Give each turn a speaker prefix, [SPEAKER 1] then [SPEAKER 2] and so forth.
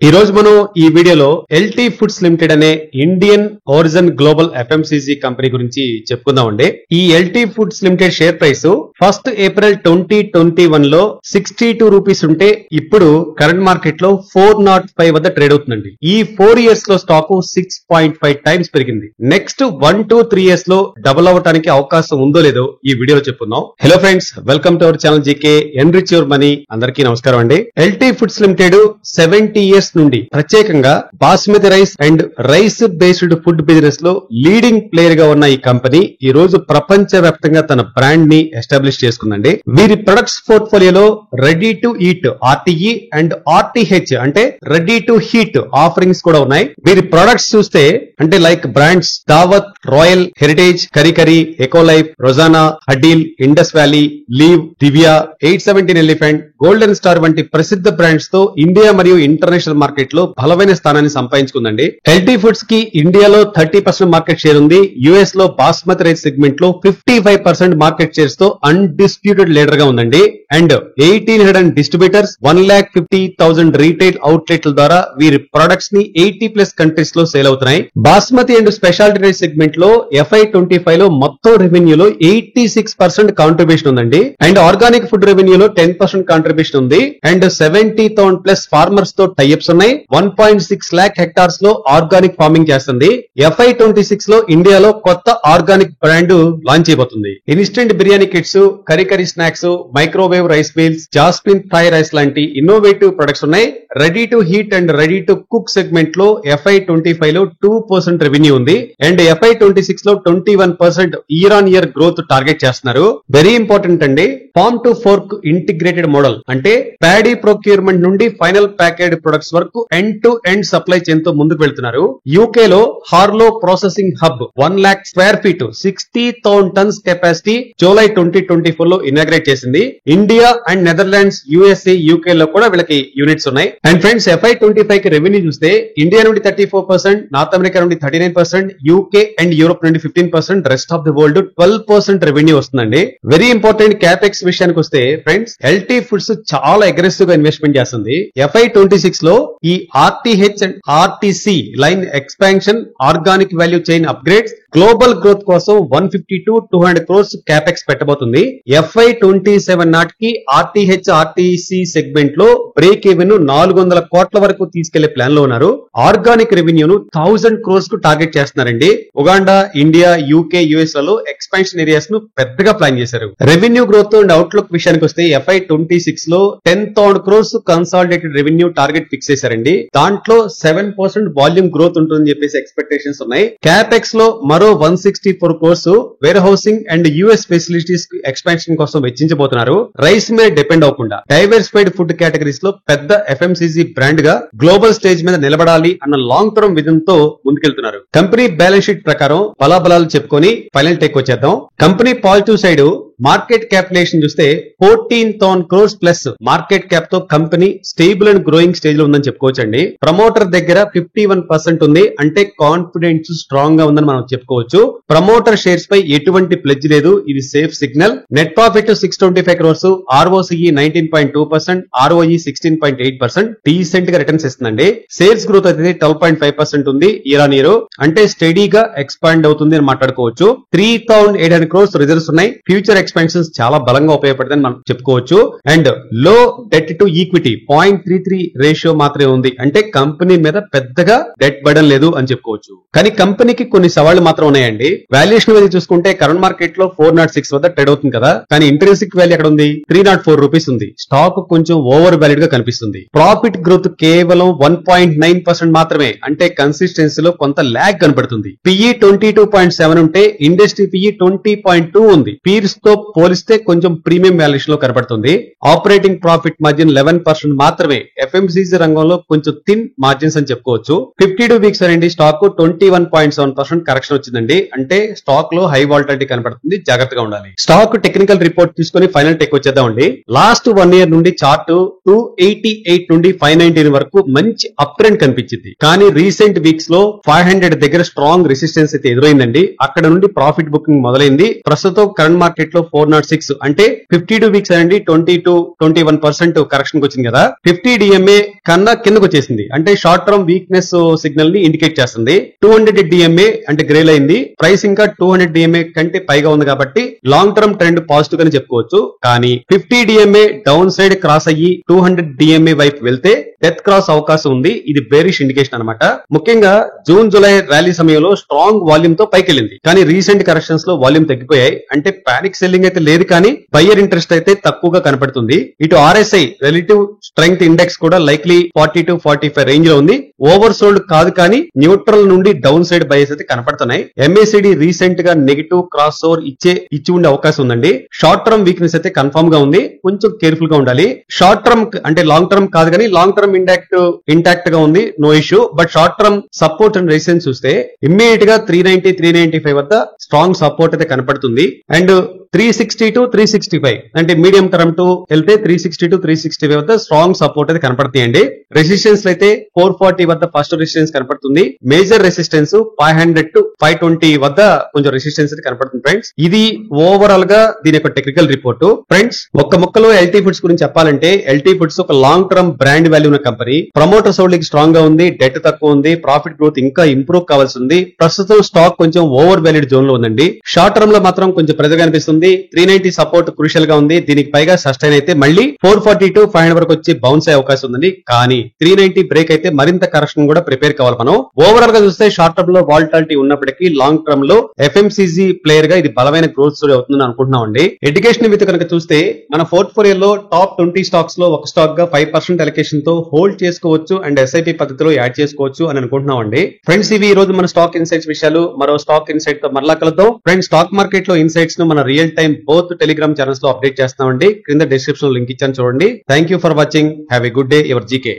[SPEAKER 1] ఈ రోజు మనం ఈ వీడియోలో ఎల్టీ ఫుడ్స్ లిమిటెడ్ అనే Indian origin global FMCG company గురించి చెప్పుకుందామండి. ఈ LT foods limited share price 1 April 2021 లో 62 రూపీస్ ఉంటే ఇప్పుడు కరెంట్ మార్కెట్ లో 405 వద్ద ట్రేడ్ అవుతుందండి. ఈ 4 ఇయర్స్ లో స్టాక్ 6.5 టైమ్స్ పెరిగింది. నెక్స్ట్ 1 to 3 ఇయర్స్ లో డబుల్ అవడానికి అవకాశం ఉందో లేదో ఈ వీడియోలో చెప్పుకుందాం. Hello friends, welcome to our channel GK enrich your money. అందరికీ నమస్కారం అండి. ఎల్టీ ఫుడ్స్ లిమిటెడ్ 70 ఇయర్స్ నుండి ప్రత్యేకంగా basmati rice and rice based food business లో లీడింగ్ ప్లేయర్ గా ఉన్న ఈ కంపెనీ ఈ రోజు ప్రపంచ వ్యాప్తంగా తన బ్రాండ్ ని ఎస్టాబ్లిష్ చేసుకుందండి. వీరి ప్రొడక్ట్స్ పోర్ట్ఫోలియోలో ready to eat RTE and RTH అంటే రెడీ టు హీట్ ఆఫరింగ్స్ కూడా ఉన్నాయి. వీరి ప్రొడక్ట్స్ చూస్తే అంటే like brands Daawat, royal, heritage, Kari Kari, Ecolife, Rozana, హడీల్, ఇండస్ వ్యాలీ, లీవ్, దివ్యా, 817 ఎలిఫెంట్, గోల్డెన్ స్టార్ వంటి ప్రసిద్ధ బ్రాండ్స్ తో ఇండియా మరియు ఇంటర్నేషనల్ మార్కెట్ లో బలమైన స్థానాన్ని సంపాదించుకుందండి. ఎల్టీ ఫుడ్స్ కి ఇండియాలో 30% మార్కెట్ షేర్ ఉంది. యుఎస్ లో బాస్మతి రైస్ సెగ్మెంట్ లో 55% మార్కెట్ షేర్స్ తో అన్డిస్ప్యూటెడ్ లీడర్ గా ఉందండి. అండ్ 1800 డిస్ట్రిబ్యూటర్స్, 1,50,000 రీటైల్ అవుట్లెట్ల ద్వారా వీరి ప్రొడక్ట్స్ ని 80+ కంట్రీస్ లో సేల్ అవుతున్నాయి. Basmati and speciality rice segment లో FY25 లో మొత్తం రెవెన్యూలో 86% కాంట్రిబ్యూషన్ ఉందండి. అండ్ ఆర్గానిక్ ఫుడ్ రెవెన్యూలో 10% కాంట్రిబ్యూషన్ ఉంది. అండ్ 70,000+ ఫార్మర్స్ తో టైప్స్ ఉన్నాయి. 1.6 lakh హెక్టార్స్ లో ఆర్గానిక్ ఫార్మింగ్ చేస్తుంది. FY26 లో ఇండియాలో కొత్త ఆర్గానిక్ బ్రాండ్ లాంచ్ చేయబోతుంది. Instant biryani kits, Kari Kari snacks, microwave rice meals, jasmine fry rice లాంటి ఇన్నోవేటివ్ ప్రొడక్ట్స్ ఉన్నాయి. Ready to heat and ready to cook segment లో FY25 లో 2% రెవెన్యూ ఉంది. అండ్ FY26 లో 21% year on year growth target చేస్తున్నారు. Very important అండి. Farm to fork integrated model అంటే paddy procurement నుండి ఫైనల్ ప్యాకేడ్ ప్రొడక్ట్స్ వరకు end to end supply chain తో ముందుకు వెళ్తున్నారు. యూకే లో Harlow processing hub 1 lakh square feet 60,000 tons capacity July 2024 లో ఇనాగ్రేట్ చేసింది. India and Netherlands, USA, UK లో కూడా వీళ్ళకి యూనిట్స్ ఉన్నాయి. అండ్ ఫ్రెండ్స్, FY25 కి రెవెన్యూ చూస్తే ఇండియా నుండి 34%, నార్త్ అమెరికా నుండి 39%, యూకే అండ్ యూరోప్ నుండి 15%, rest of the world 12% revenue వస్తుందండి. వెరీ ఇంపార్టెంట్ క్యాపెక్స్ విషయానికి వస్తే ఫ్రెండ్స్, ఎల్టీ ఫుడ్స్ చాలా అగ్రెసివ్ గా ఇన్వెస్ట్మెంట్ చేస్తుంది. FY26 లో ఈ RTH and RTC line expansion, organic value chain upgrades, global growth కోసం 150 to 200 crores క్యాపెక్స్ పెట్టబోతుంది. FY27 నాటికి ఆర్టీహెచ్ ఆర్టీసీ సెగ్మెంట్ లో బ్రేక్ ఈవెన్ 400 కోట్ల వరకు తీసుకెళ్లే ప్లాన్ లో ఉన్నారు. ఆర్గానిక్ రెవెన్యూను 1000 crores కు టార్గెట్ చేస్తున్నారండి. ఉగాండా, ఇండియా, యూకే, యుఎస్ లలో ఎక్స్పాన్షన్ ఏరియాస్ ను పెద్దగా ప్లాన్ చేశారు. రెవెన్యూ గ్రోత్ అండ్ అవుట్లుక్ విషయానికి వస్తే FY26 లో 10,000 crores consolidated revenue target fix చేశారండి. దాంట్లో 7% వాల్యూమ్ గ్రోత్ ఉంటుందని చెప్పేసి ఎక్స్పెక్టేషన్స్ ఉన్నాయి. క్యాపెక్స్ లో మరో 164 crores warehousing and US facilities expansion కోసం వెచ్చించబోతున్నారు. రైస్ మీద డిపెండ్ అవ్వకుండా డైవర్సిఫైడ్ ఫుడ్ కేటగిరీస్ లో పెద్ద ఎఫ్ఎంసీజీ బ్రాండ్ గా గ్లోబల్ స్టేజ్ మీద నిలబడాలి అన్న లాంగ్ టర్మ్ విజన్ తో ముందుకెళ్తున్నారు. కంపెనీ బ్యాలెన్స్ షీట్ ప్రకారం బలాబలాలు చెప్పుకొని ఫైనల్ టేక్ వచ్చేద్దాం. Company positive side market capitalization చూస్తే 14,000 crores ప్లస్ మార్కెట్ క్యాప్ తో company stable and growing stage లో ఉందని చెప్పుకోవచ్చండి. ప్రమోటర్ దగ్గర 51% ఉంది, అంటే కాన్ఫిడెన్స్ స్ట్రాంగ్ గా ఉందని మనం చెప్పుకోవచ్చు. ప్రమోటర్ షేర్స్ పై ఎటువంటి ప్లెడ్జ్ లేదు, ఇది safe signal. Net profit 625 crores, ROCE 19.2%, ROE 16.8%, decent గా రిటర్న్స్ ఇస్తుందండి. సేల్స్ గ్రోత్ అయితే 12.5% ఉంది ఇయర్ ఆన్ ఇయర్, అంటే స్టడీగా ఎక్స్పాండ్ అవుతుంది అని మాట్లాడుకోవచ్చు. 3,800 crores రిజర్వ్స్ ఉన్నాయి. ఫ్యూచర్ ఎక్స్పాన్షన్స్ చాలా బలంగా ఉపయోగపడుతుందని మనం చెప్పుకోవచ్చు. అండ్ లో డెట్ టు ఈక్విటీ 0.33 రేషియో మాత్రమే ఉంది, అంటే కంపెనీ మీద పెద్దగా డెట్ బర్డన్ లేదు అని చెప్పుకోవచ్చు. కానీ కంపెనీకి కొన్ని సవాళ్లు మాత్రం ఉన్నాయండి. వాల్యుయేషన్ మీద చూసుకుంటే కరెంట్ మార్కెట్ లో 406 వద్ద ట్రేడ్ అవుతుంది కదా, కానీ ఇంట్రెన్సిక్ వాల్యూ ఎక్కడ ఉంది? 304 రూపీస్ ఉంది. స్టాక్ కొంచెం ఓవర్ వాల్యూడ్ గా కనిపిస్తుంది. ప్రాఫిట్ గ్రోత్ కేవలం 1.9% మాత్రమే, అంటే కన్సిస్టెన్సీలో కొంత ల్యాగ్ కనబడుతుంది. PE 22.7 ఉంటే ఇండస్ట్రీ PE 20.2 ఉంది. పీర్స్ తో పోలిస్తే కొంచెం ప్రీమియం వాల్యుయేషన్ లో కనబడుతుంది. ఆపరేటింగ్ ప్రాఫిట్ మార్జిన్ 11% మాత్రమే. ఎఫ్ఎంసీజీ రంగంలో కొంచెం థిన్ మార్జిన్స్ అని చెప్పుకోవచ్చు. 52 వీక్స్ అనేది స్టాక్ 21.7% కరెక్షన్ వచ్చిందండి, అంటే స్టాక్ లో హై వాలటిలిటీ కనబడుతుంది, జాగ్రత్తగా ఉండాలి. స్టాక్ టెక్నికల్ రిపోర్ట్ తీసుకుని ఫైనల్ టెక్ వచ్చేద్దామండి. లాస్ట్ 1 year నుండి చార్ట్ 288 నుండి 519 వరకు మంచి అప్ ట్రెండ్ కనిపించింది. కానీ రీసెంట్ వీక్స్ లో 500 దగ్గర స్ట్రాంగ్ రెసిస్టెన్స్ అయితే ఎదురైందండి. అక్కడ నుండి ప్రాఫిట్ బుకింగ్ మొదలైంది. ప్రస్తుతం కరెంట్ మార్కెట్ లో 406 అంటే 52 వీక్స్ అండి 20-21% కరెక్షన్ వచ్చింది కదా. 50 డిఎంఏ కన్నా కిందకు వచ్చేసింది అంటే షార్ట్ టర్మ్ వీక్నెస్ సిగ్నల్ ని ఇండికేట్ చేస్తుంది. 200 డిఎంఏ అంటే గ్రేల్ అయింది. ప్రైస్ ఇంకా 200 డిఎంఏ కంటే పైగా ఉంది కాబట్టి లాంగ్ టర్మ్ ట్రెండ్ పాజిటివ్ గానే చెప్పుకోవచ్చు. కానీ 50 డిఎంఏ డౌన్ సైడ్ క్రాస్ అయ్యి 200 డిఎంఏ వైపు వెళ్తే డెత్ క్రాస్ అవకాశం ఉంది. ఇది బేరిష్ ఇండికేషన్ అన్నమాట. ముఖ్యంగా జూన్ జూలై ర్యాలీ సమయంలో స్ట్రాంగ్ వాల్యూమ్ తో పైకెళ్ళింది. కానీ రీసెంట్ కరెక్షన్స్ లో వాల్యూమ్ తగ్గిపోయాయి. అంటే పానిక్ సెల్లింగ్ అయితే లేదు కానీ బయ్యర్ ఇంట్రెస్ట్ అయితే తక్కువగా కనపడుతుంది. ఇటు ఆర్ఎస్ఐ రిలేటివ్ స్ట్రెంగ్త్ ఇండెక్స్ కూడా లైక్లీ 40-45 రేంజ్ లో ఉంది. ఓవర్ సోల్డ్ కాదు కానీ న్యూట్రల్ నుండి డౌన్ సైడ్ బయస్ అయితే కనపడుతున్నాయి. ఎంఏసిడి రీసెంట్ గా నెగిటివ్ క్రాస్ ఓవర్ ఇచ్చి ఉండే అవకాశం ఉందండి. షార్ట్ టర్మ్ వీక్నెస్ అయితే కన్ఫర్మ్ గా ఉంది. కొంచెం కేర్ఫుల్ గా ఉండాలి. షార్ట్ టర్మ్ అంటే లాంగ్ టర్మ్ కాదు కానీ లాంగ్ టర్మ్ ఇంటాక్ట్ గా ఉంది, no issue. But short term support and resistance చూస్తే ఇమ్మీడియట్ గా 390-395 వద్ద స్ట్రాంగ్ సపోర్ట్ అయితే కనపడుతుంది. అండ్ 360-365 అంటే మీడియం టర్మ్ టు వెళ్తే 360-365 వద్ద స్ట్రాంగ్ సపోర్ట్ అయితే కనపడుతాయండి. రెసిస్టెన్స్ అయితే 440 వద్ద ఫస్ట్ రెసిస్టెన్స్ కనపడుతుంది. మేజర్ రెసిస్టెన్స్ 500-520 వద్ద కొంచెం రెసిస్టెన్స్ అయితే కనపడుతుంది ఫ్రెండ్స్. ఇది ఓవరాల్ గా దీని యొక్క టెక్నికల్ రిపోర్ట్. ఫ్రెండ్స్ ఒక్క ముక్కలో ఎల్టీ ఫుడ్స్ గురించి చెప్పాలంటే ఎల్టీ ఫుడ్స్ ఒక లాంగ్ టర్మ్ బ్రాండ్ వాల్యూ ఉన్న కంపెనీ. ప్రమోటర్స్ హోల్డింగ్ స్ట్రాంగ్ గా ఉంది, డెట్ తక్కువ ఉంది, ప్రాఫిట్ గ్రోత్ ఇంకా ఇంప్రూవ్ కావాల్సి ఉంది. ప్రస్తుతం స్టాక్ కొంచెం ఓవర్ వాల్యూడ్ జోన్ లో ఉందండి. షార్ట్ టర్మ్ లో మాత్రం కొంచెం ప్రెజర్ కనిపిస్తుంది. 390 సపోర్ట్ క్రూషియల్ గా ఉంది. దీనికి పైగా సస్టైన్ అయితే మళ్ళీ 440-500 వరకు వచ్చి బౌన్స్ అయ్యే అవకాశం ఉంది. కానీ 390 బ్రేక్ అయితే మరింత కరెక్షన్ కూడా ప్రిపేర్ కావాలి మనం. ఓవరాల్ గా చూస్తే షార్ట్ టర్మ్ లో వాలటాలిటీ ఉన్నప్పటికీ లాంగ్ టర్మ్ లో ఎఫ్ఎంసీజీ ప్లేయర్ గా ఇది బలమైన గ్రోత్ స్టోరీ అవుతుందని అనుకుంటున్నాం అండి. ఎడ్యుకేషన్ విత్ కనుక చూస్తే మన పోర్ట్ఫోలియోలో టాప్ 20 స్టాక్స్ లో ఒక స్టాక్ గా 5% అలొకేషన్ తో హోల్డ్ చేసుకోవచ్చు అండ్ ఎస్ఐపి పద్ధతిలో యాడ్ చేసుకోవచ్చు అని అనుకుంటున్నాం అండి. ఫ్రెండ్స్ ఇవి ఈ రోజు మన స్టాక్ ఇన్సైట్స్ విషయాలు. మరో స్టాక్ ఇన్సైట్ తో మరలా కలుద్దాం. ఫ్రెండ్స్ స్టాక్ మార్కెట్ లో ఇన్సైట్స్ ను మన real time both Telegram channels లో అప్డేట్ చేస్తామండి. క్రింద డిస్క్రిప్షన్ లో లింక్ ఇచ్చాను చూడండి. Thank you for watching. Have a good day. Your GK.